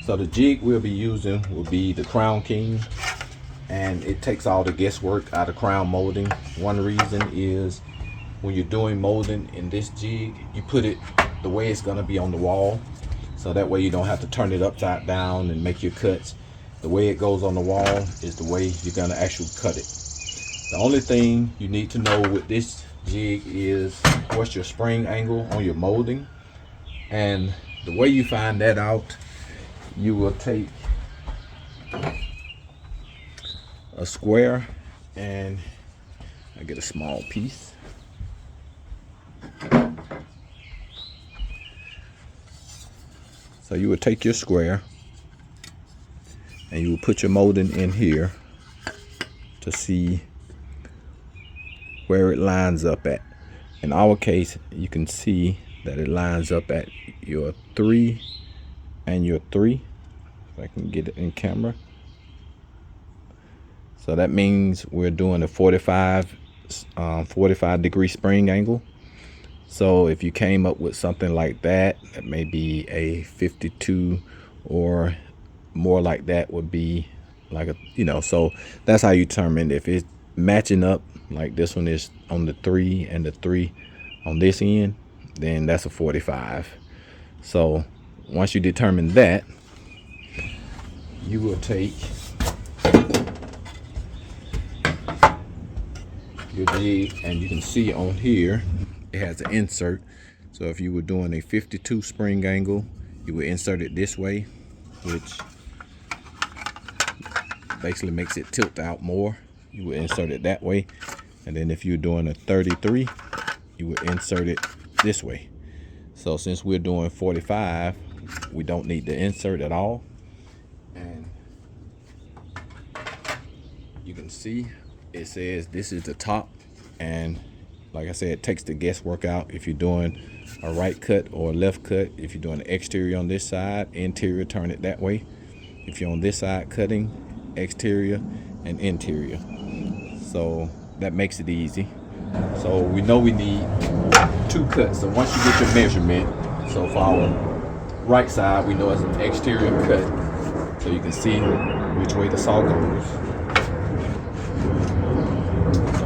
So the jig we'll be using will be the Crown King, and it takes all the guesswork out of crown molding. One reason is when you're doing molding in this jig, you put it the way it's going to be on the wall, so that way you don't have to turn it upside down and make your cuts. The way it goes on the wall is the way you're going to actually cut it. The only thing you need to know with this jig is what's your spring angle on your molding, and the way you find that out, you will take a square, and I get a small piece. So you would take your square and you will put your molding in here to see where it lines up at. In our case, you can see that it lines up at your 3 and your 3. If I can get it in camera. So that means we're doing a 45 degree spring angle. So if you came up with something like that, that may be a 52, or more like that would be like a, you know, so that's how you determine if it's matching up. Like this one is on the 3 and the 3 on this end, then that's a 45. So once you determine that, you will take your jig, and you can see on here it has an insert. So if you were doing a 52 spring angle, you would insert it this way, which basically makes it tilt out more. You would insert it that way. And then if you're doing a 33, you would insert it this way. So since we're doing 45, we don't need the insert at all. And you can see it says this is the top, and like I said, it takes the guesswork out if you're doing a right cut or a left cut. If you're doing the exterior on this side, interior, turn it that way. If you're on this side cutting, exterior and interior. So that makes it easy. So we know we need 2 cuts. So once you get your measurement, so for our right side, we know it's an exterior cut, so you can see which way the saw goes. So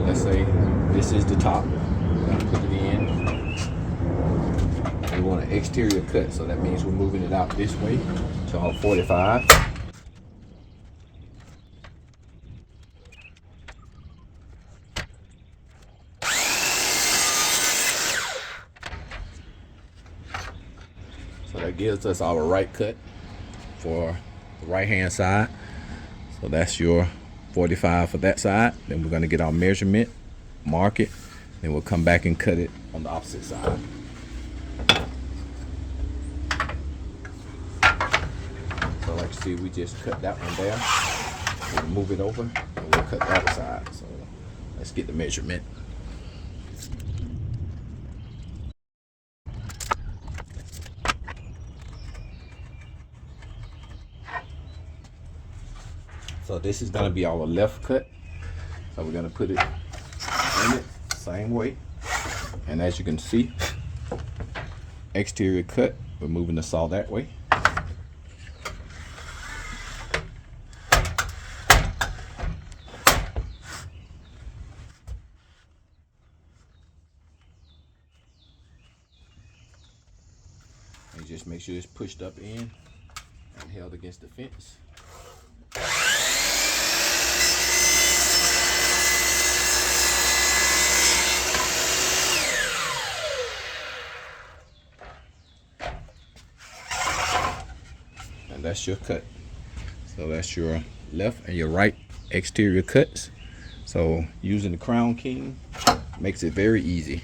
let's say this is the top. We're gonna put it in. We want an exterior cut, so that means we're moving it out this way to our 45. So that gives us our right cut for the right hand side. So that's your 45 for that side. Then we're going to get our measurement, mark it, then we'll come back and cut it on the opposite side. So like you see, we just cut that one there. We'll move it over and we'll cut the other side. So let's get the measurement. So this is going to be our left cut. So we're going to put it in it same way. And as you can see, exterior cut, we're moving the saw that way. And just make sure it's pushed up in and held against the fence. And that's your cut. So that's your left and your right exterior cuts. So using the Crown King makes it very easy.